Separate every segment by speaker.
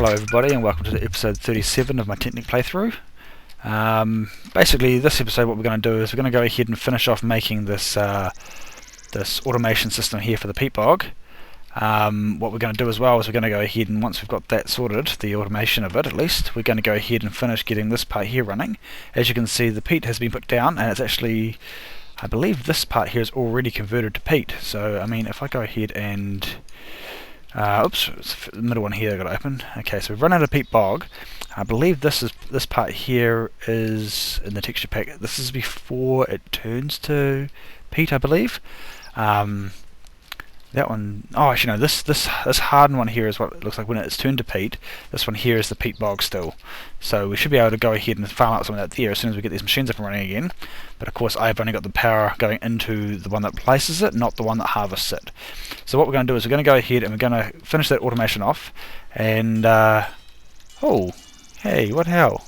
Speaker 1: Hello everybody and welcome to episode 37 of my Technic playthrough. Basically this episode what we're going to do is we're going to go ahead and finish off making this this automation system here for the peat bog. What we're going to do as well is we're going to go ahead and once we've got that sorted, the automation of it at least, we're going to go ahead and finish getting this part here running. As you can see, the peat has been put down and it's actually, I believe this part here is already converted to peat. So I mean if I go ahead and oops, it's the middle one here I've got to open. Okay, so we've run out of peat bog. I believe this part here is in the texture pack. This is before it turns to peat, I believe. That one, oh actually no, this hardened one here is what it looks like when it's turned to peat. This one here is the peat bog still. So we should be able to go ahead and farm out some of that there as soon as we get these machines up and running again. But of course I've only got the power going into the one that places it, not the one that harvests it. So what we're going to do is we're going to go ahead and we're going to finish that automation off. And oh, hey, what the hell?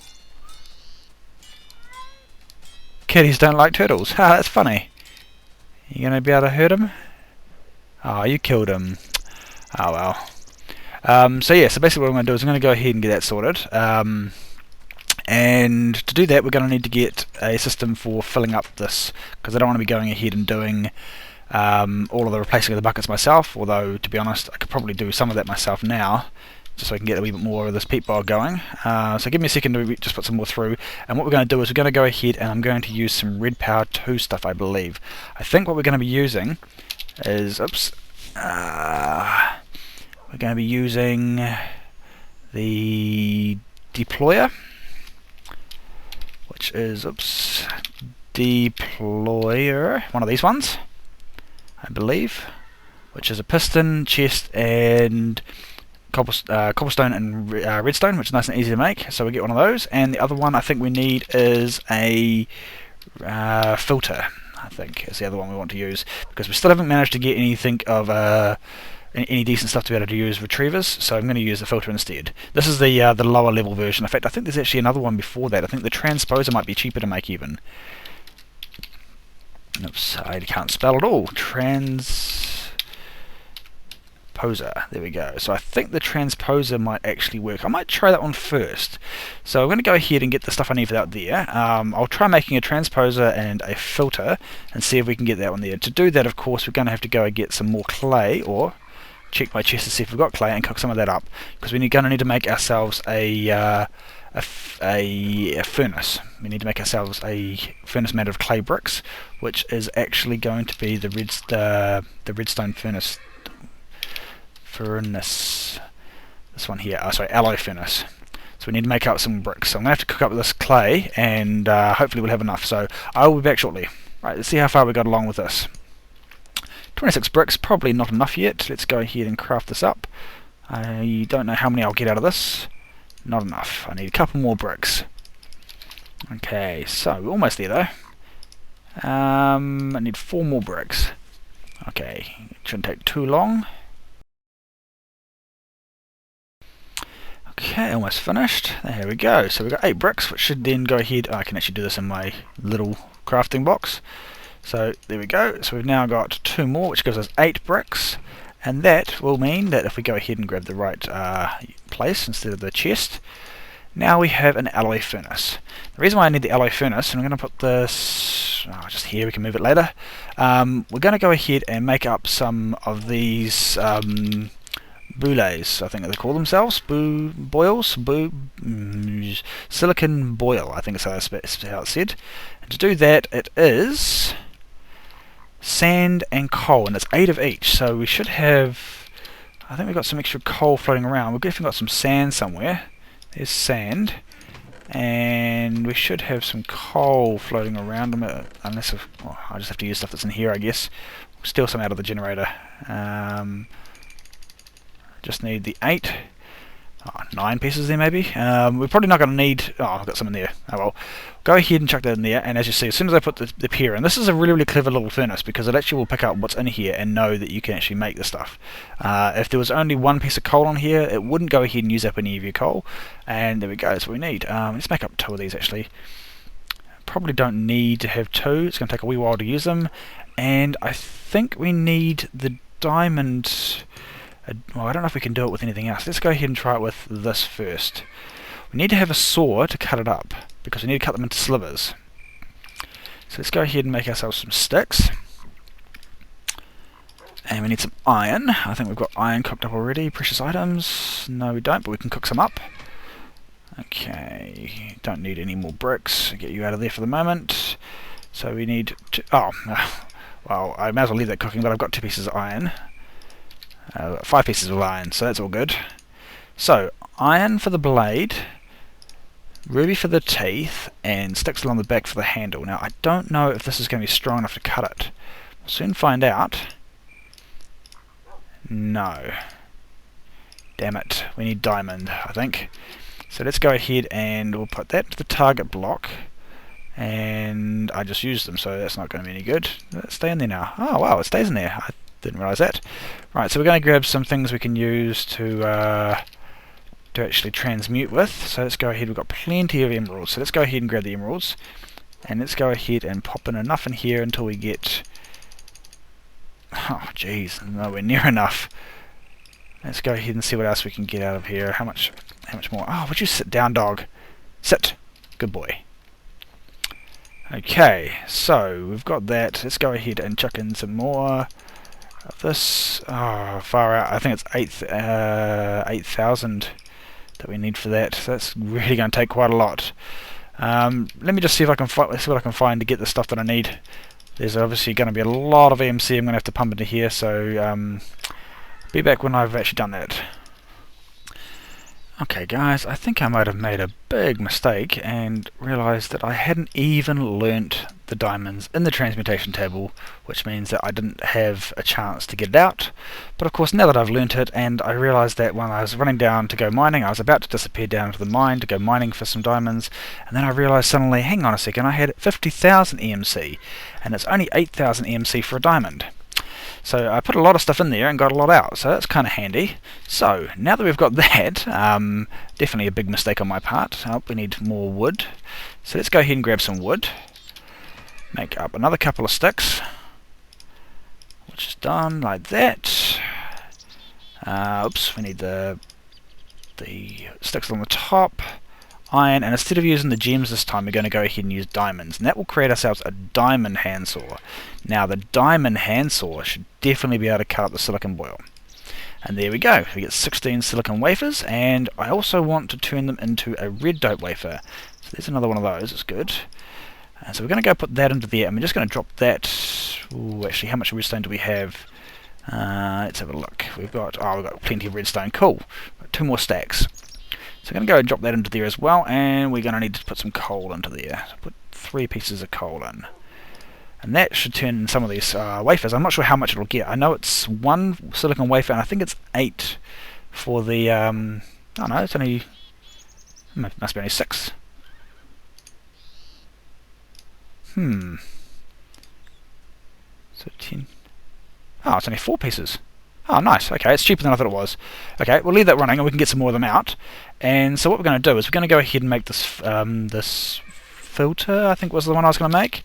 Speaker 1: Kitties don't like turtles. Ha, that's funny. You going to be able to hurt him? Oh, you killed him. Oh well. So yeah, so basically what I'm going to do is I'm going to go ahead and get that sorted. And to do that we're going to need to get a system for filling up this, because I don't want to be going ahead and doing all of the replacing of the buckets myself, although to be honest I could probably do some of that myself now, just so I can get a wee bit more of this peat bog going. So give me a second to just put some more through, and what we're going to do is we're going to go ahead and I'm going to use some red power 2 stuff I believe. I think what we're going to be using is, oops, we're going to be using the deployer, which is, oops, deployer, one of these ones, I believe, which is a piston, chest, and cobblestone and redstone, which is nice and easy to make, so we get one of those. And the other one I think we need is a filter, I think is the other one we want to use, because we still haven't managed to get anything of any decent stuff to be able to use retrievers, so I'm going to use the filter instead. This is the lower level version. In fact I think there's actually another one before that. I think the transposer might be cheaper to make even. Oops, I can't spell at all. Transposer, there we go. So I think the transposer might actually work. I might try that one first. So I'm going to go ahead and get the stuff I need for that there. I'll try making a transposer and a filter and see if we can get that one there. To do that of course we're going to have to go and get some more clay, or check my chest to see if we've got clay and cook some of that up, because we're going to need to make ourselves a furnace. We need to make ourselves a furnace made of clay bricks, which is actually going to be the redstone furnace. This one here, sorry, alloy furnace. So we need to make up some bricks. So I'm going to have to cook up this clay and hopefully we'll have enough. So I will be back shortly. Right, let's see how far we got along with this. 26 bricks, probably not enough yet. Let's go ahead and craft this up. I don't know how many I'll get out of this. Not enough. I need a couple more bricks. Okay, so we're almost there though. I need 4 more bricks. Okay, it shouldn't take too long. Okay, almost finished. There we go. So we've got 8 bricks, which should then go ahead. I can actually do this in my little crafting box. So there we go. So we've now got 2 more, which gives us 8 bricks. And that will mean that if we go ahead and grab the right place instead of the chest, now we have an alloy furnace. The reason why I need the alloy furnace, and I'm going to put this just here, we can move it later. We're going to go ahead and make up some of these boules, I think they call themselves, silicon boil, I think is how it's said. And to do that, it is sand and coal, and it's 8 of each, so we should have, I think we've got some extra coal floating around. We've definitely got some sand somewhere. There's sand, and we should have some coal floating around, unless I just have to use stuff that's in here I guess. Steal some out of the generator. Just need the 9 pieces there maybe. We're probably not going to need, I've got some in there, oh well. Go ahead and chuck that in there, and as you see, as soon as I put the pier in, this is a really clever little furnace, because it actually will pick up what's in here and know that you can actually make the stuff. If there was only 1 piece of coal on here, it wouldn't go ahead and use up any of your coal, and there we go, that's what we need. Let's make up 2 of these actually. Probably don't need to have 2, it's going to take a wee while to use them, and I think we need the diamond well, I don't know if we can do it with anything else. Let's go ahead and try it with this first. We need to have a saw to cut it up, because we need to cut them into slivers. So let's go ahead and make ourselves some sticks. And we need some iron. I think we've got iron cooked up already. Precious items. No, we don't, but we can cook some up. Okay, don't need any more bricks. Get you out of there for the moment. So we need to... oh, well, I may as well leave that cooking, but I've got 2 pieces of iron. 5 pieces of iron, so that's all good. So, iron for the blade, ruby for the teeth, and sticks along the back for the handle. Now, I don't know if this is going to be strong enough to cut it. We'll soon find out. No. Damn it. We need diamond, I think. So let's go ahead and we'll put that to the target block. And I just used them, so that's not going to be any good. Let's stay in there now. Oh, wow, it stays in there. I didn't realise that. Right, so we're going to grab some things we can use to actually transmute with. So let's go ahead. We've got plenty of emeralds. So let's go ahead and grab the emeralds. And let's go ahead and pop in enough in here until we get... oh, jeez, nowhere near enough. Let's go ahead and see what else we can get out of here. How much more? Oh, would you sit down, dog? Sit. Good boy. Okay, so we've got that. Let's go ahead and chuck in some more of this. Oh, far out. I think it's 8,000 that we need for that. So that's really going to take quite a lot. Let me just see if I can see what I can find to get the stuff that I need. There's obviously going to be a lot of EMC I'm going to have to pump into here, so be back when I've actually done that. Okay guys, I think I might have made a big mistake and realised that I hadn't even learnt the diamonds in the transmutation table, which means that I didn't have a chance to get it out. But of course now that I've learnt it, and I realised that when I was running down to go mining, I was about to disappear down to the mine to go mining for some diamonds, and then I realised suddenly, hang on a second, I had 50,000 EMC, and it's only 8,000 EMC for a diamond. So I put a lot of stuff in there and got a lot out, so that's kind of handy. So now that we've got that, definitely a big mistake on my part. Oh, we need more wood. So let's go ahead and grab some wood. Make up another couple of sticks, which is done like that. Oops, we need the sticks on the top. Iron, and instead of using the gems this time, we're going to go ahead and use diamonds, and that will create ourselves a diamond handsaw. Now the diamond handsaw should definitely be able to cut up the silicon boil. And there we go, we get 16 silicon wafers, and I also want to turn them into a red dope wafer. So there's another one of those, it's good. And so we're going to go put that into there, and we're just going to drop that. Ooh, actually, how much redstone do we have? Let's have a look. We've got plenty of redstone, cool. 2 more stacks. So I'm going to go and drop that into there as well, and we're going to need to put some coal into there. So put 3 pieces of coal in. And that should turn in some of these wafers. I'm not sure how much it'll get. I know it's 1 silicon wafer, and I think it's 8 for the... oh no, it's only... must be only 6. So 10... oh, it's only 4 pieces. Oh, nice. Okay, it's cheaper than I thought it was. Okay, we'll leave that running and we can get some more of them out. And so what we're going to do is we're going to go ahead and make this this filter, I think was the one I was going to make.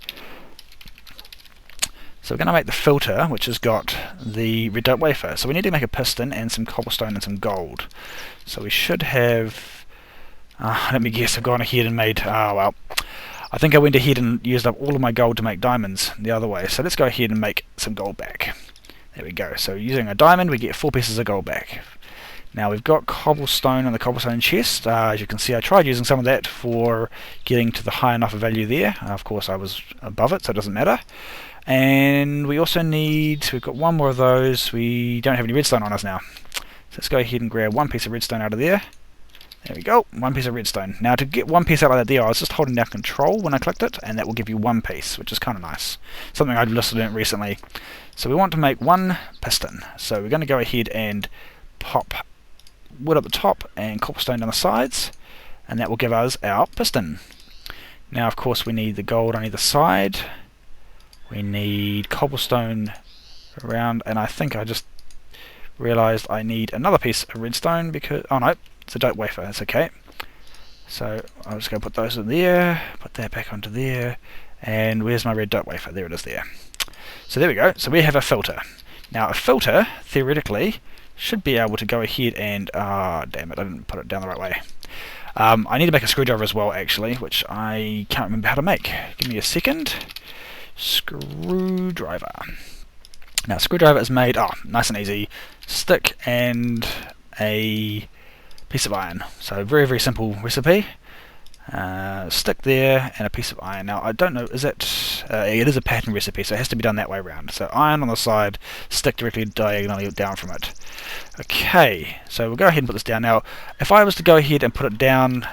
Speaker 1: So we're going to make the filter, which has got the red dope wafer. So we need to make a piston and some cobblestone and some gold. So we should have... let me guess, I've gone ahead and made... oh, well. I think I went ahead and used up all of my gold to make diamonds the other way. So let's go ahead and make some gold back. There we go. So using a diamond, we get 4 pieces of gold back. Now we've got cobblestone in the cobblestone chest. As you can see, I tried using some of that for getting to the high enough value there. Of course, I was above it, so it doesn't matter. And we also need... we've got 1 more of those. We don't have any redstone on us now. So let's go ahead and grab 1 piece of redstone out of there. There we go, 1 piece of redstone. Now to get 1 piece out of that there, I was just holding down control when I clicked it, and that will give you 1 piece, which is kind of nice. Something I've just learnt recently. So we want to make 1 piston. So we're going to go ahead and pop wood at the top and cobblestone down the sides, and that will give us our piston. Now of course we need the gold on either side. We need cobblestone around, and I think I just realised I need another piece of redstone because... oh no, it's a dope wafer, that's okay. So I'm just going to put those in there, put that back onto there, and where's my red dope wafer? There it is there. So there we go, so we have a filter. Now a filter, theoretically, should be able to go ahead and... damn it, I didn't put it down the right way. I need to make a screwdriver as well, actually, which I can't remember how to make. Give me a second. Screwdriver. Now, screwdriver is made, nice and easy, stick and a piece of iron. So very, very simple recipe. Stick there and a piece of iron. Now, I don't know, is it... it is a pattern recipe, so it has to be done that way around. So iron on the side, stick directly diagonally down from it. Okay, so we'll go ahead and put this down. Now, if I was to go ahead and put it down,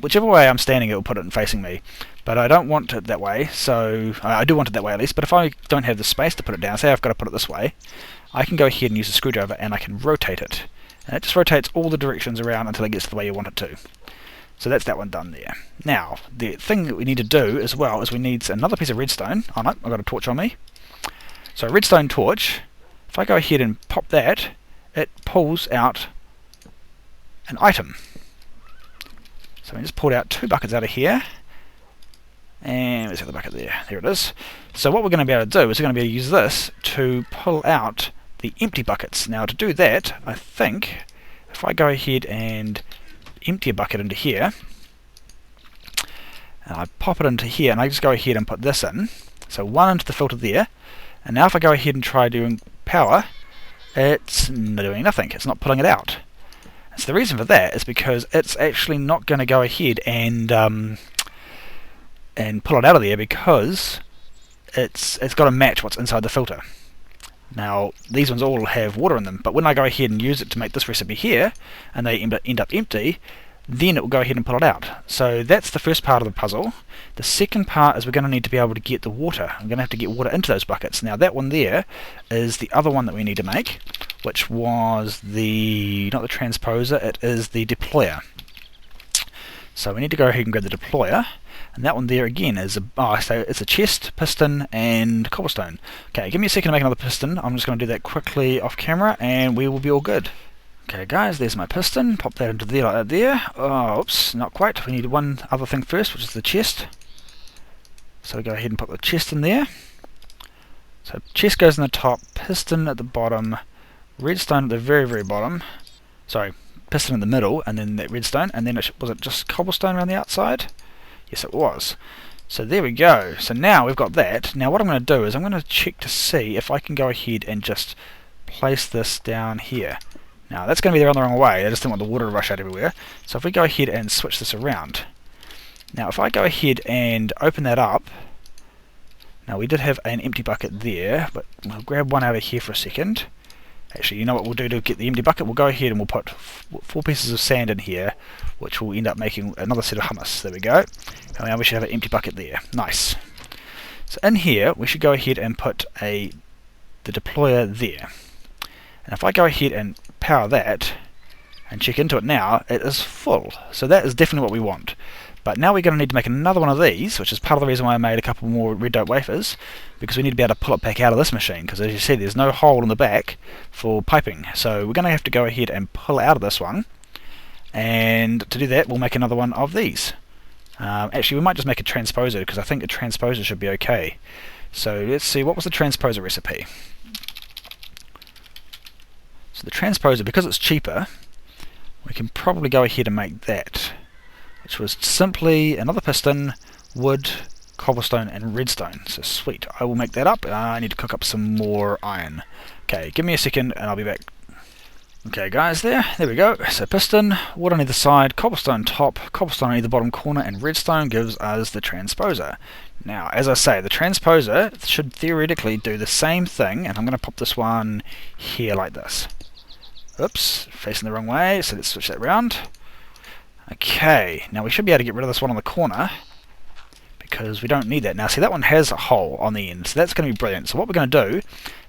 Speaker 1: whichever way I'm standing, it will put it facing me. But I don't want it that way, so... I do want it that way at least, but if I don't have the space to put it down, say I've got to put it this way, I can go ahead and use a screwdriver and I can rotate it. And it just rotates all the directions around until it gets to the way you want it to. So that's that one done there. Now, the thing that we need to do as well is we need another piece of redstone. Oh no, I've got a torch on me. So a redstone torch, if I go ahead and pop that, it pulls out an item. So we just pulled out 2 buckets out of here. And where's the other bucket there? There it is. So what we're going to be able to do is we're going to be able to use this to pull out the empty buckets. Now to do that, I think, if I go ahead and empty a bucket into here, and I pop it into here, and I just go ahead and put this in, so 1 into the filter there, and now if I go ahead and try doing power, it's doing nothing, it's not pulling it out. So the reason for that is because it's actually not going to go ahead and pull it out of there, because it's got to match what's inside the filter. Now, these ones all have water in them, but when I go ahead and use it to make this recipe here, and they end up empty, then it will go ahead and pull it out. So that's the first part of the puzzle. The second part is we're going to need to be able to get the water. I'm going to have to get water into those buckets. Now that one there is the other one that we need to make, which was the, not the transposer, it is the deployer. So we need to go ahead and grab the deployer. And that one there again is so it's a chest, piston, and cobblestone. Okay, give me a second to make another piston. I'm just going to do that quickly off camera, and we will be all good. Okay, guys, there's my piston. Pop that into there like that there. Oh, oops, not quite. We need one other thing first, which is the chest. So go ahead and put the chest in there. So chest goes in the top, piston at the bottom, redstone at the very, very bottom. Sorry, piston in the middle, and then that redstone, and then was it just cobblestone around the outside? Yes, it was. So there we go. So now we've got that. Now what I'm going to do is I'm going to check to see if I can go ahead and just place this down here. Now that's going to be there on the wrong way. I just didn't want the water to rush out everywhere. So if we go ahead and switch this around. Now if I go ahead and open that up. Now we did have an empty bucket there, but we'll grab one out of here for a second. Actually, you know what we'll do to get the empty bucket? We'll go ahead and we'll put 4 pieces of sand in here, which will end up making another set of hummus. There we go. And now we should have an empty bucket there. Nice. So in here, we should go ahead and put the deployer there. And if I go ahead and power that, and check into it now, it is full. So that is definitely what we want. But now we're going to need to make another one of these, which is part of the reason why I made a couple more red dope wafers, because we need to be able to pull it back out of this machine, because as you see there's no hole in the back for piping. So we're going to have to go ahead and pull out of this one, and to do that we'll make another one of these. Actually we might just make a transposer, because I think a transposer should be okay. So let's see, what was the transposer recipe? So the transposer, because it's cheaper, we can probably go ahead and make that, which was simply another piston, wood, cobblestone, and redstone. So sweet, I will make that up. I need to cook up some more iron. Okay, give me a second and I'll be back. Okay guys, there we go. So piston, wood on either side, cobblestone top, cobblestone on either bottom corner, and redstone gives us the transposer. Now, as I say, the transposer should theoretically do the same thing, and I'm going to pop this one here like this. Oops, facing the wrong way, so let's switch that around. Okay, now we should be able to get rid of this one on the corner, because we don't need that. Now see, that one has a hole on the end, so that's going to be brilliant. So what we're going to do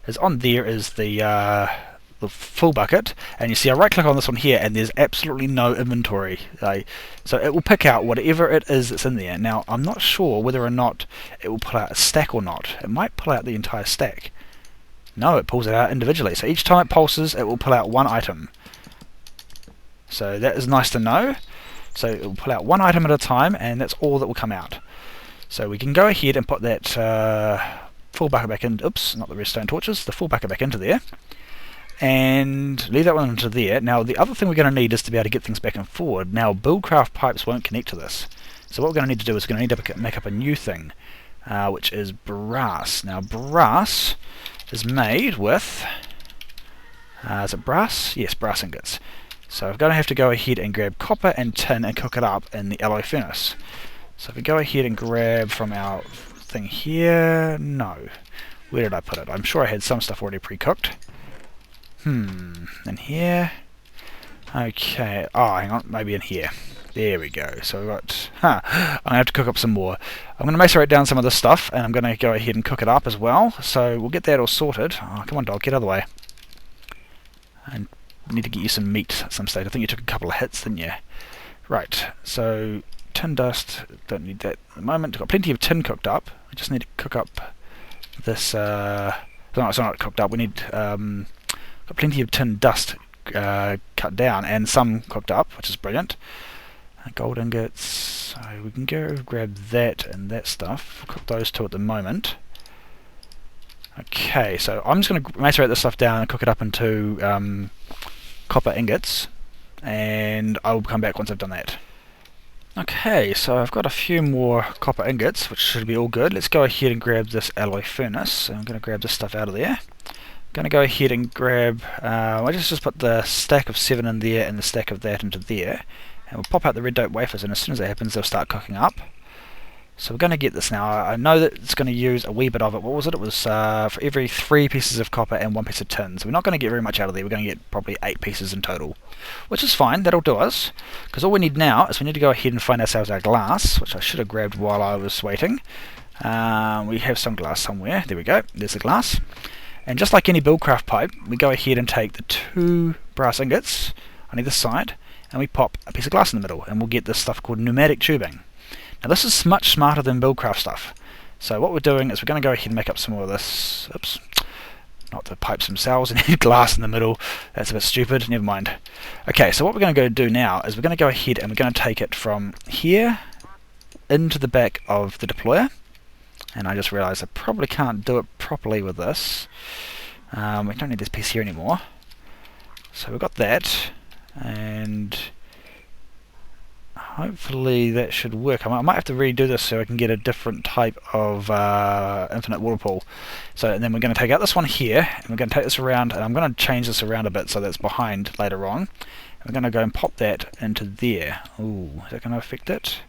Speaker 1: is on there is the full bucket, and you see I right click on this one here and there's absolutely no inventory. So it will pick out whatever it is that's in there. Now I'm not sure whether or not it will pull out a stack or not. It might pull out the entire stack. No, it pulls it out individually. So each time it pulses, it will pull out one item. So that is nice to know. So it will pull out one item at a time, and that's all that will come out. So we can go ahead and put that full bucket back in. Oops, not the redstone torches. The full bucket back into there. and leave that one into there. Now the other thing we're going to need is to be able to get things back and forward. Now buildcraft pipes won't connect to this, so what we're going to need to do is we're going to need to make up a new thing, which is brass. Now brass is made with, is it brass? Yes, brass ingots. So we're going to have to go ahead and grab copper and tin and cook it up in the alloy furnace. So if we go ahead and grab from our thing here, no, where did I put it? I'm sure I had some stuff already pre-cooked. In here. Okay. Oh, hang on. Maybe in here. There we go. So we've got... I'm going to have to cook up some more. I'm going to macerate down some of this stuff, and I'm going to go ahead and cook it up as well. So we'll get that all sorted. Oh, come on, dog. Get out of the way. And we need to get you some meat at some stage. I think you took a couple of hits, didn't you? Right. So tin dust. Don't need that at the moment. We've got plenty of tin cooked up. We just need to cook up this... no, it's not cooked up. We need... got plenty of tin dust cut down and some cooked up, which is brilliant. Gold ingots, so we can go grab that and that stuff. We'll cook those two at the moment. Okay, so I'm just going to macerate this stuff down and cook it up into copper ingots, and I'll come back once I've done that. Okay, so I've got a few more copper ingots, which should be all good. Let's go ahead and grab this alloy furnace. So I'm going to grab this stuff out of there. Going to go ahead and grab, I just put the stack of 7 in there and the stack of that into there, and we'll pop out the red dope wafers, and as soon as that happens they'll start cooking up. So we're going to get this now. I know that it's going to use a wee bit of it. What was it? It was for every 3 pieces of copper and 1 piece of tin, so we're not going to get very much out of there. We're going to get probably 8 pieces in total, which is fine. That'll do us, because all we need now is we need to go ahead and find ourselves our glass, which I should have grabbed while I was waiting. We have some glass somewhere. There we go. There's the glass. And just like any buildcraft pipe, we go ahead and take the 2 brass ingots on either side, and we pop a piece of glass in the middle, and we'll get this stuff called pneumatic tubing. Now this is much smarter than buildcraft stuff. So what we're doing is we're going to go ahead and make up some more of this. Oops, not the pipes themselves, and need glass in the middle. That's a bit stupid, never mind. Okay, so what we're going to go do now is we're going to go ahead and we're going to take it from here into the back of the deployer. And I just realised I probably can't do it properly with this. We don't need this piece here anymore. So we've got that, and hopefully that should work. I might have to redo this so I can get a different type of infinite water pool. So and then we're going to take out this one here, and we're going to take this around, and I'm going to change this around a bit so that's behind later on. And we're going to go and pop that into there. Ooh, is that going to affect it?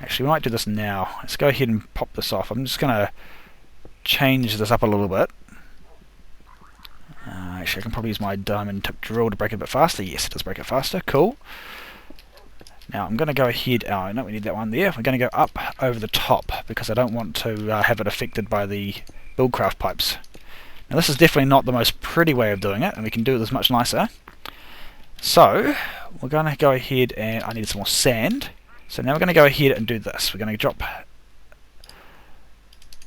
Speaker 1: Actually, we might do this now. Let's go ahead and pop this off. I'm just going to change this up a little bit. Actually, I can probably use my diamond tip drill to break it a bit faster. Yes, it does break it faster. Cool. Now I'm going to go ahead. Oh no, we need that one there. We're going to go up over the top because I don't want to have it affected by the buildcraft pipes. Now this is definitely not the most pretty way of doing it, and we can do this much nicer. So we're going to go ahead and I need some more sand. So now we're going to go ahead and do this. We're going to drop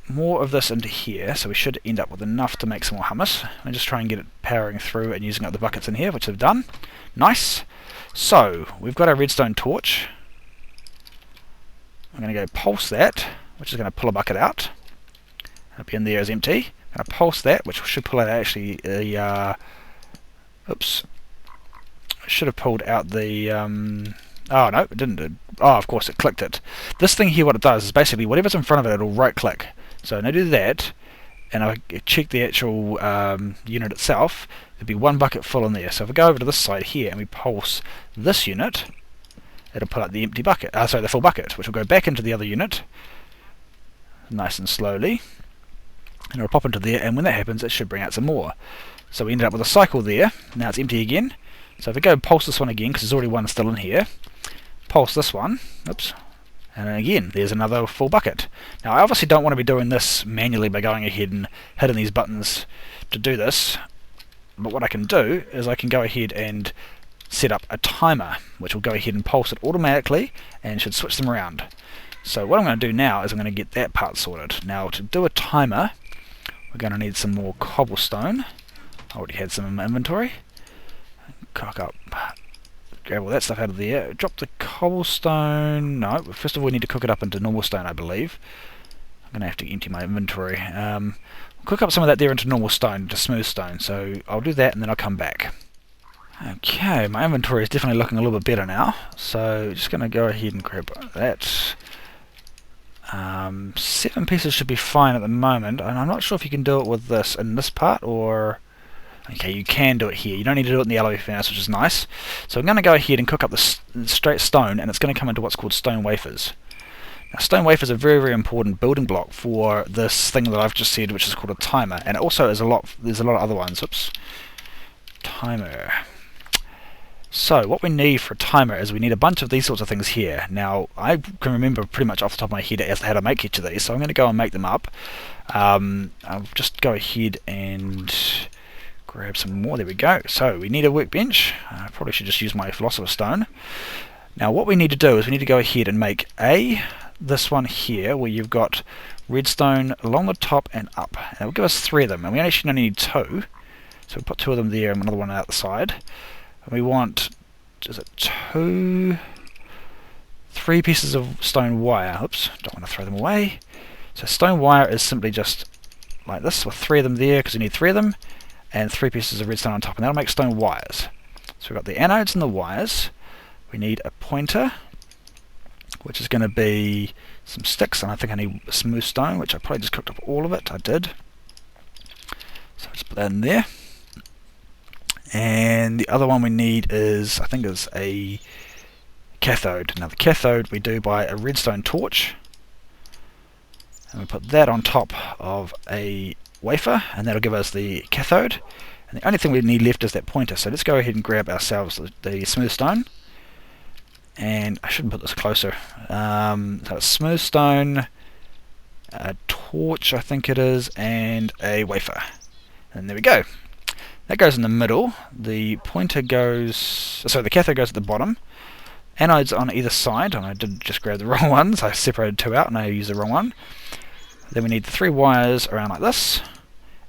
Speaker 1: more of this into here, so we should end up with enough to make some more hummus. And just try and get it powering through and using up the buckets in here, which I've done. Nice. So we've got our redstone torch. I'm going to go pulse that, which is going to pull a bucket out. It'll be in there as empty. I'm going to pulse that, which should pull out actually the... oops. I should have pulled out the... oh no, it didn't. Oh, of course it clicked it. This thing here, what it does is basically whatever's in front of it, it'll right click. So now do that, and I check the actual unit itself. There'll be 1 bucket full in there. So if we go over to this side here and we pulse this unit, it'll pull out the empty bucket. Sorry, the full bucket, which will go back into the other unit, nice and slowly, and it'll pop into there. And when that happens, it should bring out some more. So we ended up with a cycle there. Now it's empty again. So if we go pulse this one again, because there's already 1 still in here, pulse this one, oops, and again there's another full bucket. Now I obviously don't want to be doing this manually by going ahead and hitting these buttons to do this, but what I can do is I can go ahead and set up a timer, which will go ahead and pulse it automatically and should switch them around. So what I'm going to do now is I'm going to get that part sorted. Now to do a timer, we're going to need some more cobblestone. I already had some in my inventory. Cock up, grab all that stuff out of there, drop the cobblestone. No, first of all we need to cook it up into normal stone, I believe. I'm going to have to empty my inventory. Cook up some of that there into normal stone, into smooth stone, so I'll do that and then I'll come back. Okay, my inventory is definitely looking a little bit better now, so just going to go ahead and grab that. 7 pieces should be fine at the moment, and I'm not sure if you can do it with this in this part, or... Okay, you can do it here. You don't need to do it in the alloy furnace, which is nice. So I'm going to go ahead and cook up the straight stone, and it's going to come into what's called stone wafers. Now, stone wafers are a very, very important building block for this thing that I've just said, which is called a timer. And it also is there's a lot of other ones. Oops. Timer. So what we need for a timer is we need a bunch of these sorts of things here. Now, I can remember pretty much off the top of my head as to how to make each of these, so I'm going to go and make them up. I'll just go ahead and grab some more. There we go. So we need a workbench. I probably should just use my philosopher's stone. Now what we need to do is we need to go ahead and make this one here, where you've got redstone along the top and up. And it will give us 3 of them, and we actually only need 2. So we'll put 2 of them there and another one out the side. And we want, is it 3 pieces of stone wire. Oops, don't want to throw them away. So stone wire is simply just like this, with 3 of them there, because we need 3 of them, and 3 pieces of redstone on top, and that'll make stone wires. So we've got the anodes and the wires. We need a pointer, which is going to be some sticks, and I think I need a smooth stone, which I probably just cooked up all of it. I did. So just put that in there. And the other one we need is, I think is a cathode. Now the cathode we do by a redstone torch, and we put that on top of a wafer, and that'll give us the cathode. And the only thing we need left is that pointer, so let's go ahead and grab ourselves the smooth stone. And I should put this closer. So it's smooth stone, a torch I think it is, and a wafer. And there we go. That goes in the middle. The pointer goes, so the cathode goes at the bottom. Anodes on either side, and I did just grab the wrong ones. I separated 2 out and I used the wrong one. Then we need the 3 wires around like this,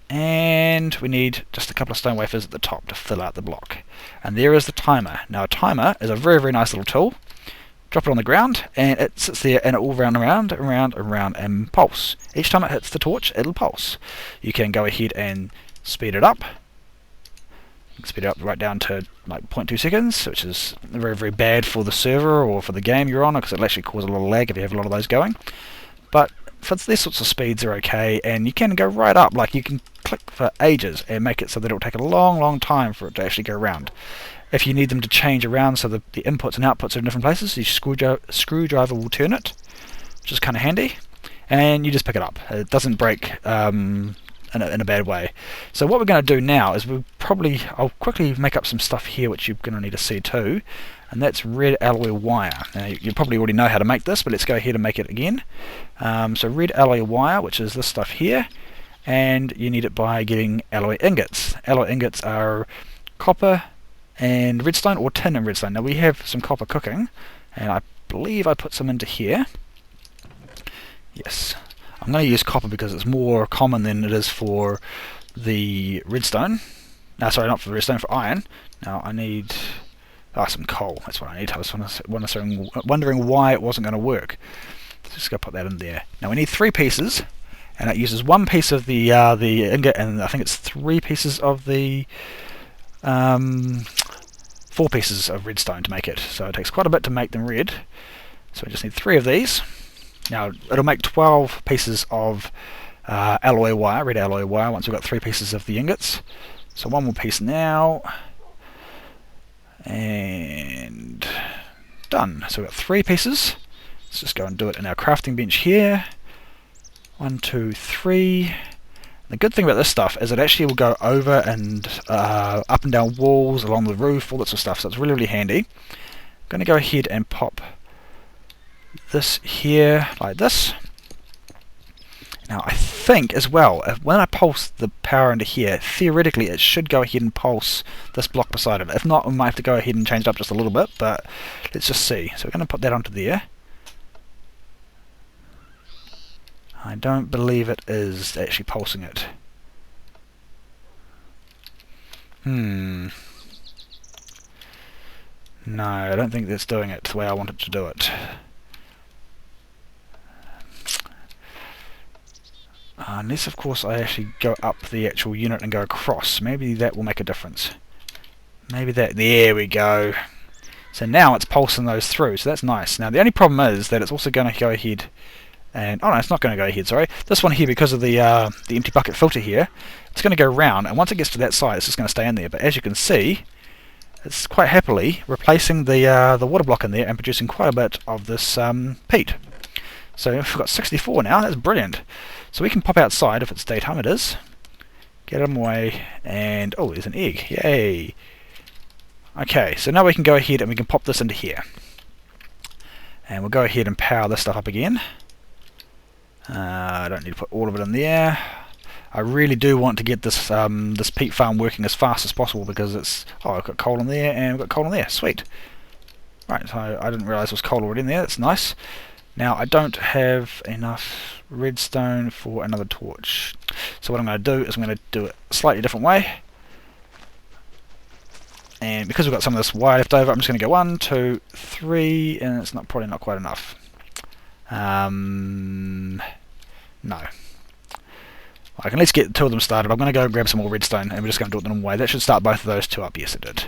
Speaker 1: and we need just a couple of stone wafers at the top to fill out the block. And there is the timer. Now a timer is a very, very nice little tool. Drop it on the ground and it sits there and it will run around, around, around and pulse. Each time it hits the torch, it'll pulse. You can go ahead and speed it up. Speed it up right down to like 0.2 seconds, which is very, very bad for the server or for the game you're on, because it'll actually cause a lot of lag if you have a lot of those going. But for these sorts of speeds are okay, and you can go right up, like you can click for ages and make it so that it'll take a long, long time for it to actually go around. If you need them to change around so the inputs and outputs are in different places, your screwdriver will turn it, which is kind of handy, and you just pick it up. It doesn't break in a bad way. So what we're going to do now is I'll quickly make up some stuff here which you're going to need to see too, and that's red alloy wire. Now you probably already know how to make this, but let's go ahead and make it again. So red alloy wire, which is this stuff here, and you need it by getting alloy ingots. Alloy ingots are copper and redstone, or tin and redstone. Now we have some copper cooking, and I believe I put some into here. Yes, I'm going to use copper because it's more common than it is for the redstone. No, sorry, not for the redstone, for iron. Now I need some coal. That's what I need. I was wondering why it wasn't going to work. Let's just go put that in there. Now we need 3 pieces, and it uses 1 piece of the ingot, and I think it's 3 pieces of the 4 pieces of redstone to make it. So it takes quite a bit to make them red. So we just need 3 of these. Now it'll make 12 pieces of alloy wire, red alloy wire, once we've got 3 pieces of the ingots. So 1 more piece now, and done. So we've got 3 pieces. Let's just go and do it in our crafting bench here. 1, 2, 3. The good thing about this stuff is it actually will go over and up and down walls, along the roof, all that sort of stuff, so it's really, really handy. I'm going to go ahead and pop this here like this. Now I think as well, when I pulse the power into here, theoretically it should go ahead and pulse this block beside it. If not, we might have to go ahead and change it up just a little bit, but let's just see. So we're going to put that onto there. I don't believe it is actually pulsing it. No, I don't think that's doing it the way I want it to do it. Unless, of course, I actually go up the actual unit and go across. Maybe that will make a difference. Maybe that... There we go. So now it's pulsing those through, so that's nice. Now the only problem is that it's also going to go ahead and... Oh no, it's not going to go ahead, sorry. This one here, because of the empty bucket filter here, it's going to go round, and once it gets to that side, it's just going to stay in there. But as you can see, it's quite happily replacing the water block in there and producing quite a bit of this peat. So we've got 64 now, that's brilliant. So we can pop outside, if it's daytime it is, get them away, and oh, there's an egg, yay! Okay, so now we can go ahead and we can pop this into here. And we'll go ahead and power this stuff up again. I don't need to put all of it in there. I really do want to get this this peat farm working as fast as possible because it's... Oh, I've got coal in there and I've got coal in there, sweet. Right, so I didn't realise there was coal already in there, that's nice. Now I don't have enough redstone for another torch. So what I'm going to do is I'm going to do it a slightly different way. And because we've got some of this wire left over, I'm just going to go 1, 2, 3, and it's probably not quite enough. No. I can at least get 2 of them started. I'm going to go grab some more redstone, and we're just going to do it the normal way. That should start both of those 2 up. Yes, it did.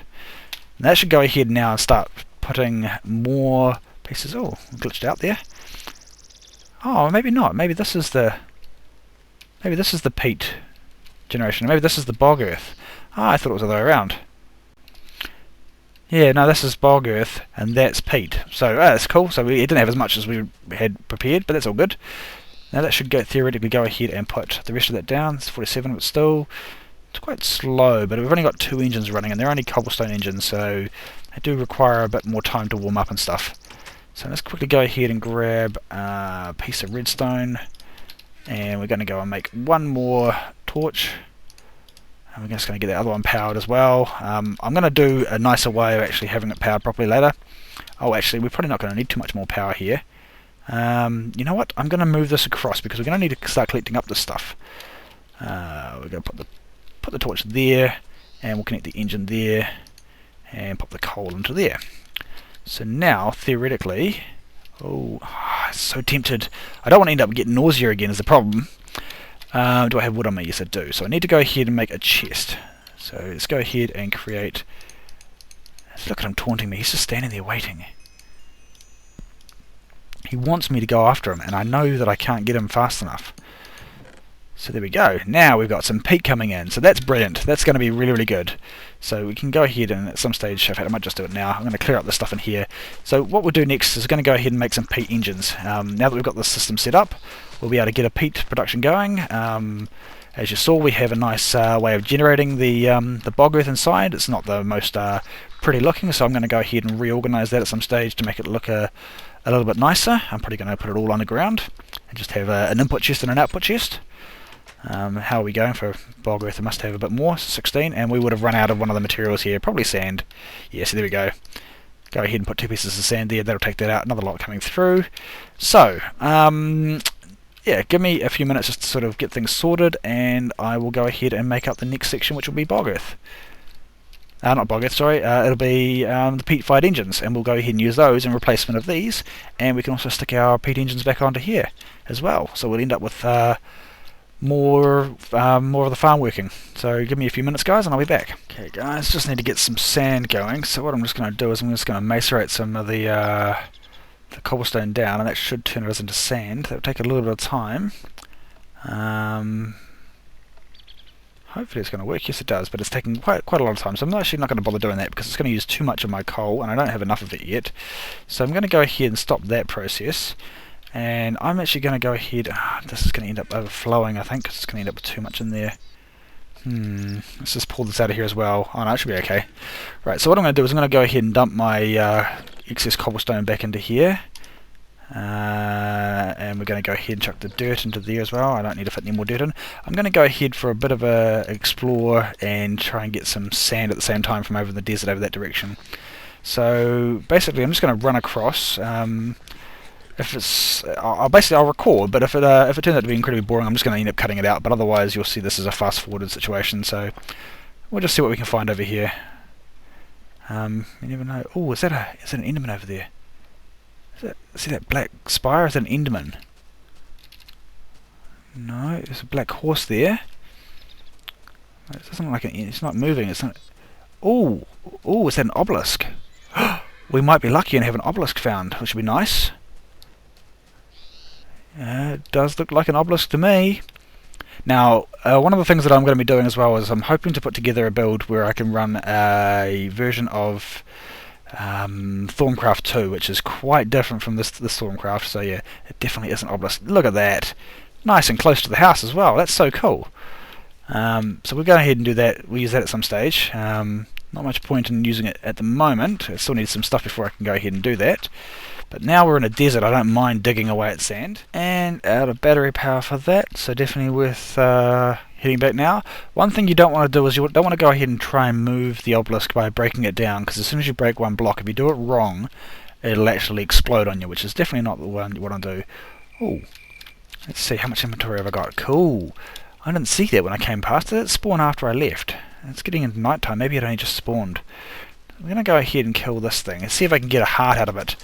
Speaker 1: And that should go ahead now and start putting more pieces. Oh, glitched out there. Oh, maybe not. Maybe this is the peat generation. Maybe this is the bog earth. Ah, I thought it was the other way around. Yeah, no, this is bog earth, and that's peat. So that's cool. So we didn't have as much as we had prepared, but that's all good. Now that should theoretically go ahead and put the rest of that down. It's 47, but still, it's quite slow. But we've only got 2 engines running, and they're only cobblestone engines, so they do require a bit more time to warm up and stuff. So let's quickly go ahead and grab a piece of redstone, and we're going to go and make 1 more torch. And we're just going to get the other one powered as well. I'm going to do a nicer way of actually having it powered properly later. Oh, actually, we're probably not going to need too much more power here. You know what? I'm going to move this across because we're going to need to start collecting up this stuff. We're going to put the torch there, and we'll connect the engine there, and pop the coal into there. So now, theoretically... Oh, I'm so tempted. I don't want to end up getting nausea again is the problem. Do I have wood on me? Yes, I do. So I need to go ahead and make a chest. So let's go ahead and create... Look at him taunting me. He's just standing there waiting. He wants me to go after him, and I know that I can't get him fast enough. So there we go. Now we've got some peat coming in. So that's brilliant. That's going to be really, really good. So we can go ahead and at some stage, in fact I might just do it now. I'm going to clear up this stuff in here. So what we'll do next is going to go ahead and make some peat engines. Now that we've got the system set up, we'll be able to get a peat production going. As you saw, we have a nice way of generating the bog earth inside. It's not the most pretty looking, so I'm going to go ahead and reorganize that at some stage to make it look a little bit nicer. I'm probably going to put it all underground and just have an input chest and an output chest. How are we going for bog earth? I must have a bit more, 16, and we would have run out of one of the materials here, probably sand. Yeah, so there we go. Go ahead and put 2 pieces of sand there, that'll take that out, another lot coming through. So, yeah, give me a few minutes just to sort of get things sorted, and I will go ahead and make up the next section, which will be bog earth. Not bog earth, sorry, it'll be the peat-fired engines, and we'll go ahead and use those in replacement of these, and we can also stick our peat engines back onto here as well. So we'll end up with more of the farm working. So give me a few minutes, guys, and I'll be back. Okay, guys, just need to get some sand going. So what I'm just going to do is I'm just going to macerate some of the cobblestone down, and that should turn it into sand. That'll take a little bit of time. Hopefully it's going to work. Yes, it does, but it's taking quite a lot of time. So I'm actually not going to bother doing that because it's going to use too much of my coal, and I don't have enough of it yet. So I'm going to go ahead and stop that process. And I'm actually going to go ahead... this is going to end up overflowing, I think, because it's going to end up with too much in there. Let's just pull this out of here as well. Oh no, it should be okay. Right, so what I'm going to do is I'm going to go ahead and dump my excess cobblestone back into here. And we're going to go ahead and chuck the dirt into there as well. I don't need to fit any more dirt in. I'm going to go ahead for a bit of a explore and try and get some sand at the same time from over in the desert over that direction. So basically I'm just going to run across. If it's, I'll record, but if it turns out to be incredibly boring, I'm just going to end up cutting it out. But otherwise, you'll see this is a fast-forwarded situation. So we'll just see what we can find over here. You never know. Oh, is that an Enderman over there? See that black spire? Is that an Enderman? No, there's a black horse there. It doesn't look like it's not moving. It's not. Oh, oh, is that an obelisk? We might be lucky and have an obelisk found, which would be nice. It does look like an obelisk to me. Now, one of the things that I'm going to be doing as well is I'm hoping to put together a build where I can run a version of Thorncraft 2, which is quite different from this Thorncraft. So yeah, it definitely is an obelisk. Look at that, nice and close to the house as well. That's so cool. So we'll go ahead and do that. We'll use that at some stage. Not much point in using it at the moment. I still need some stuff before I can go ahead and do that. But now we're in a desert, I don't mind digging away at sand. And out of battery power for that, so definitely worth heading back now. One thing you don't want to do is you don't want to go ahead and try and move the obelisk by breaking it down, because as soon as you break one block, if you do it wrong, it'll actually explode on you, which is definitely not the one you want to do. Oh, let's see, how much inventory have I got? Cool. I didn't see that when I came past. Did it spawn after I left? It's getting into night time. Maybe it only just spawned. I'm going to go ahead and kill this thing and see if I can get a heart out of it.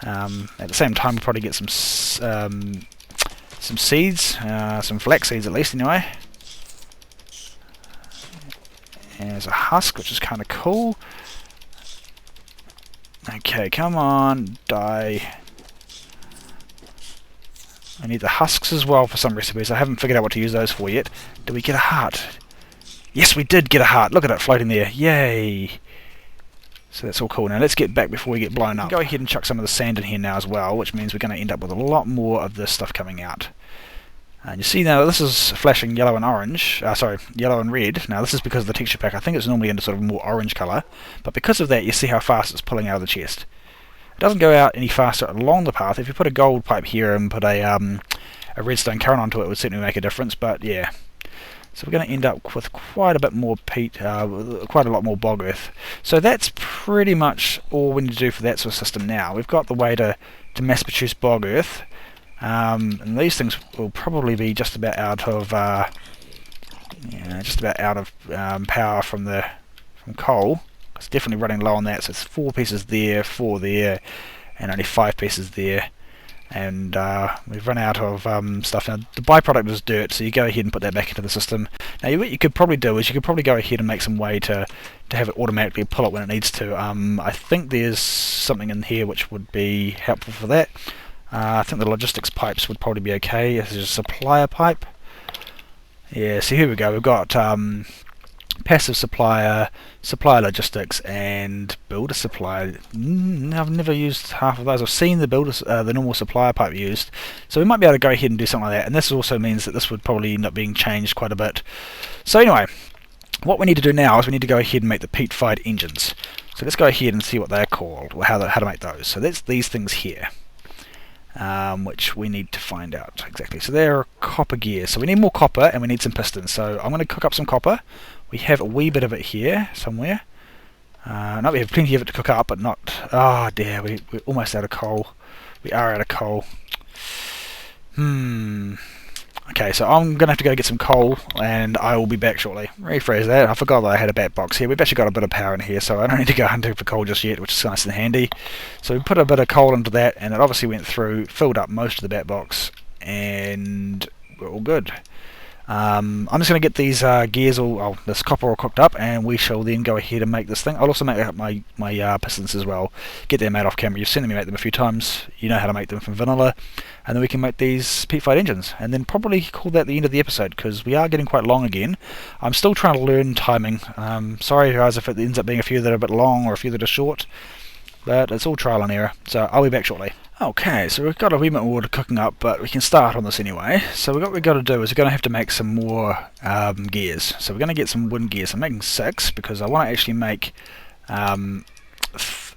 Speaker 1: At the same time, we'll probably get some seeds, some flax seeds at least anyway. And there's a husk, which is kind of cool. Okay, come on, die. I need the husks as well for some recipes. I haven't figured out what to use those for yet. Did we get a heart? Yes, we did get a heart. Look at it floating there. Yay! So that's all cool. Now let's get back before we get blown up. Go ahead and chuck some of the sand in here now as well, which means we're going to end up with a lot more of this stuff coming out. And you see now this is flashing yellow and orange. Sorry, yellow and red. Now this is because of the texture pack. I think it's normally into sort of more orange colour, but because of that, you see how fast it's pulling out of the chest. It doesn't go out any faster along the path. If you put a gold pipe here and put a redstone current onto it, would certainly make a difference. But yeah. So we're going to end up with quite a bit more peat, quite a lot more bog earth. So that's pretty much all we need to do for that sort of system now. We've got the way to mass produce bog earth, and these things will probably be just about out of power from coal. It's definitely running low on that. So it's 4 pieces there, 4 there, and only 5 pieces there. And we've run out of stuff. Now the byproduct is dirt, so you go ahead and put that back into the system. Now what you could probably do is you could probably go ahead and make some way to have it automatically pull it when it needs to. I think there's something in here which would be helpful for that. I think the logistics pipes would probably be okay. This is a supplier pipe. Yeah, so here we go. We've got passive supplier, supplier logistics, and builder supplier. I've never used half of those. I've seen the normal supplier pipe used, so we might be able to go ahead and do something like that. And this also means that this would probably end up being changed quite a bit. So anyway, what we need to do now is we need to go ahead and make the peat-fired engines. So let's go ahead and see what they're called, or how to make those. So that's these things here, which we need to find out exactly. So they're copper gears. So we need more copper and we need some pistons. So I'm going to cook up some copper. We have a wee bit of it here somewhere. No, we have plenty of it to cook up, but not... Oh dear, we're almost out of coal. We are out of coal. Okay, so I'm going to have to go get some coal, and I will be back shortly. Rephrase that, I forgot that I had a bat box here. We've actually got a bit of power in here, so I don't need to go hunting for coal just yet, which is nice and handy. So we put a bit of coal into that, and it obviously went through, filled up most of the bat box, and we're all good. I'm just going to get these gears, this copper all cooked up, and we shall then go ahead and make this thing. I'll also make up my pistons as well. Get them made off camera. You've seen me make them a few times. You know how to make them from vanilla. And then we can make these peat-fired engines. And then probably call that the end of the episode, because we are getting quite long again. I'm still trying to learn timing. Sorry guys if it ends up being a few that are a bit long or a few that are short. But it's all trial and error. So I'll be back shortly. Okay, so we've got a wee bit more water cooking up, but we can start on this anyway. So what we've got to do is we're going to have to make some more gears. So we're going to get some wooden gears. I'm making 6 because I want to actually make... actually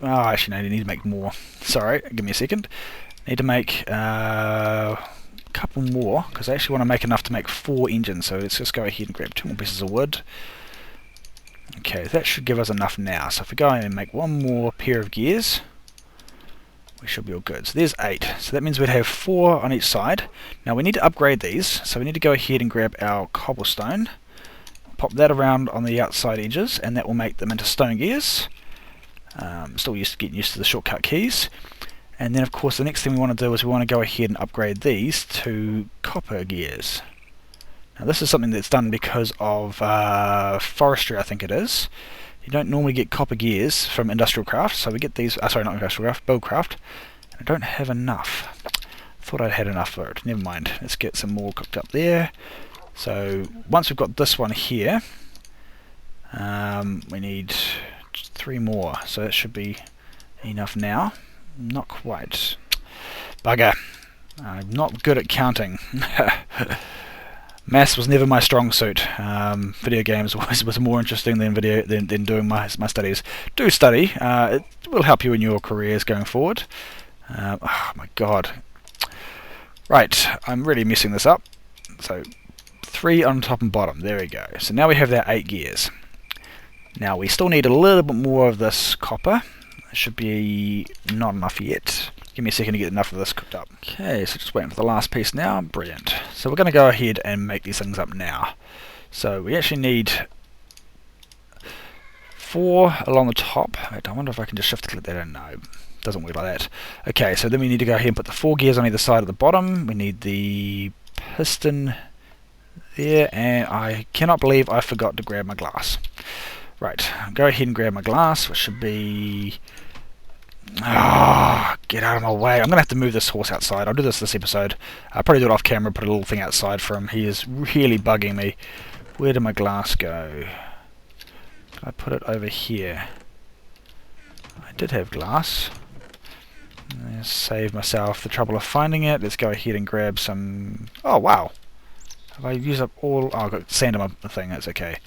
Speaker 1: no, I need to make more. Sorry, give me a second. I need to make a couple more because I actually want to make enough to make 4 engines. So let's just go ahead and grab 2 more pieces of wood. Okay, that should give us enough now. So if we go and make 1 more pair of gears, we should be all good. So there's 8. So that means we'd have 4 on each side. Now we need to upgrade these. So we need to go ahead and grab our cobblestone, pop that around on the outside edges, and that will make them into stone gears. Still getting used to the shortcut keys. And then of course the next thing we want to do is we want to go ahead and upgrade these to copper gears. Now this is something that's done because of forestry, I think it is. You don't normally get copper gears from industrial craft, so we get these, sorry, not industrial craft, buildcraft. And I don't have enough. Thought I'd had enough for it. Never mind. Let's get some more cooked up there. So once we've got this one here, we need 3 more. So that should be enough now. Not quite. Bugger. I'm not good at counting. Maths was never my strong suit. Video games was more interesting than doing my studies. Do study. It will help you in your careers going forward. Oh my god. Right, I'm really messing this up. So 3 on top and bottom. There we go. So now we have our 8 gears. Now we still need a little bit more of this copper. It should be not enough yet. Give me a second to get enough of this cooked up. Okay, so just waiting for the last piece now. Brilliant. So we're going to go ahead and make these things up now. So we actually need 4 along the top. I wonder if I can just shift click that in. No, doesn't work like that. Okay, so then we need to go ahead and put the 4 gears on either side of the bottom. We need the piston there, and I cannot believe I forgot to grab my glass. Right, I'll go ahead and grab my glass, which should be... Ah, get out of my way. I'm going to have to move this horse outside. I'll do this episode. I'll probably do it off camera, put a little thing outside for him. He is really bugging me. Where did my glass go? Can I put it over here? I did have glass. Let's save myself the trouble of finding it. Let's go ahead and grab some... Oh, wow. Have I used up all... Oh, I've got sand on my thing. That's okay.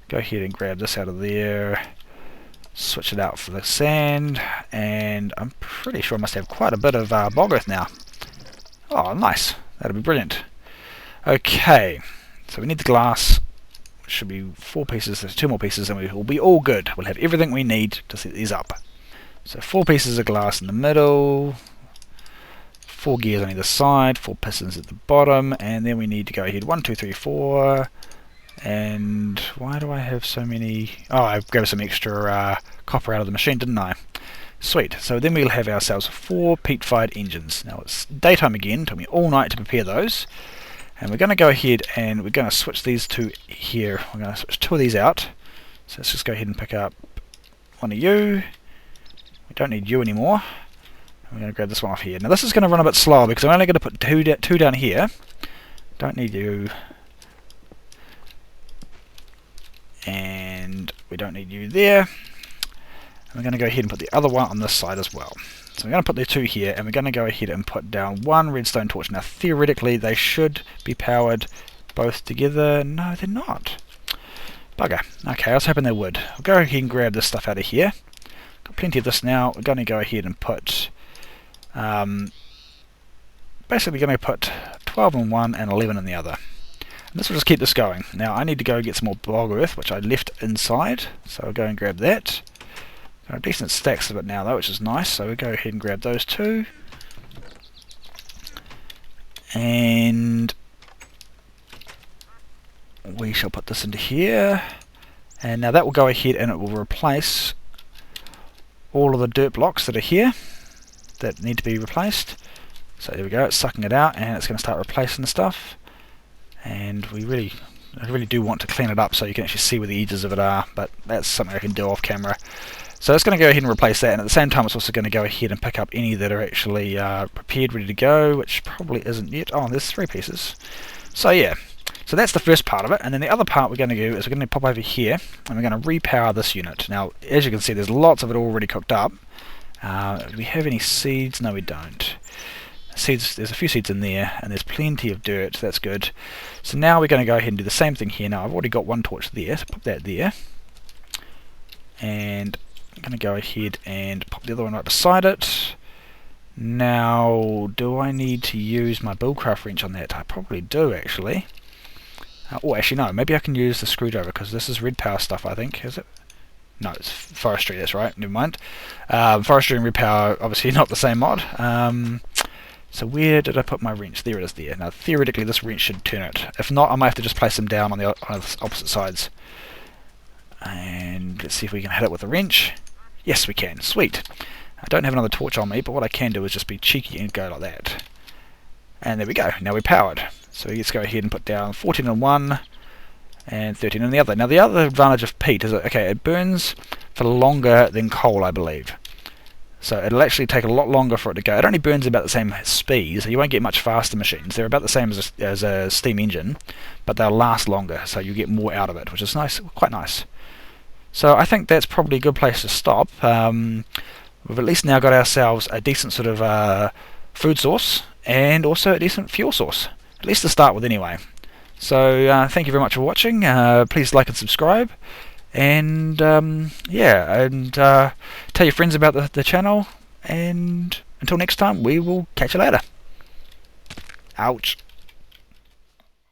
Speaker 1: Go ahead and grab this out of there. Switch it out for the sand, and I'm pretty sure I must have quite a bit of bog earth now. Oh, nice. That'll be brilliant. Okay, so we need the glass, which should be 4 pieces. There's 2 more pieces, and we will be all good. We'll have everything we need to set these up. So 4 pieces of glass in the middle, 4 gears on either side, 4 pistons at the bottom, and then we need to go ahead 1, 2, 3, 4. And why do I have so many... Oh, I grabbed some extra copper out of the machine, didn't I? Sweet. So then we'll have ourselves 4 peat-fired engines. Now it's daytime again. Took me all night to prepare those. And we're going to go ahead and we're going to switch these 2 here. We're going to switch 2 of these out. So let's just go ahead and pick up 1 of you. We don't need you anymore. We're going to grab this one off here. Now this is going to run a bit slower because I'm only going to put 2 down here. Don't need you. And we don't need you there. And we're going to go ahead and put the other one on this side as well. So we're going to put the 2 here, and we're going to go ahead and put down 1 redstone torch. Now theoretically they should be powered both together. No, they're not. Bugger. Okay, I was hoping they would. I'll go ahead and grab this stuff out of here. Got plenty of this now. We're going to go ahead and put... basically going to put 12 in one and 11 in the other. This will just keep this going. Now I need to go get some more bog earth, which I left inside, so I'll go and grab that. Got decent stacks of it now though, which is nice, so we'll go ahead and grab those 2. And we shall put this into here, and now that will go ahead and it will replace all of the dirt blocks that are here that need to be replaced. So there we go, it's sucking it out and it's going to start replacing the stuff. And I really do want to clean it up so you can actually see where the edges of it are, but that's something I can do off camera. So it's going to go ahead and replace that, and at the same time it's also going to go ahead and pick up any that are actually prepared, ready to go, which probably isn't yet. Oh, there's 3 pieces. So yeah, so that's the first part of it, and then the other part we're going to do is we're going to pop over here, and we're going to repower this unit. Now, as you can see, there's lots of it already cooked up. Do we have any seeds? No, we don't. Seeds, there's a few seeds in there, and there's plenty of dirt, so that's good. So now we're going to go ahead and do the same thing here. Now I've already got 1 torch there, so pop that there. And I'm going to go ahead and pop the other one right beside it. Now, do I need to use my buildcraft wrench on that? I probably do, actually. Oh, actually no, maybe I can use the screwdriver, because this is red power stuff, I think, is it? No, it's forestry, that's right, never mind. Forestry and red power, obviously not the same mod. So where did I put my wrench? There it is there. Now theoretically this wrench should turn it. If not, I might have to just place them down on the opposite sides. And let's see if we can hit it with a wrench. Yes, we can. Sweet. I don't have another torch on me, but what I can do is just be cheeky and go like that. And there we go, now we're powered. So let's go ahead and put down 14 in one, and 13 in the other. Now the other advantage of peat is that, okay, it burns for longer than coal, I believe. So it'll actually take a lot longer for it to go. It only burns about the same speed, so you won't get much faster machines. They're about the same as a steam engine, but they'll last longer, so you get more out of it, which is nice, quite nice. So I think that's probably a good place to stop. We've at least now got ourselves a decent sort of food source, and also a decent fuel source, at least to start with anyway. So thank you very much for watching. Please like and subscribe, and yeah, and tell your friends about the channel, and until next time, we will catch you later. Ouch.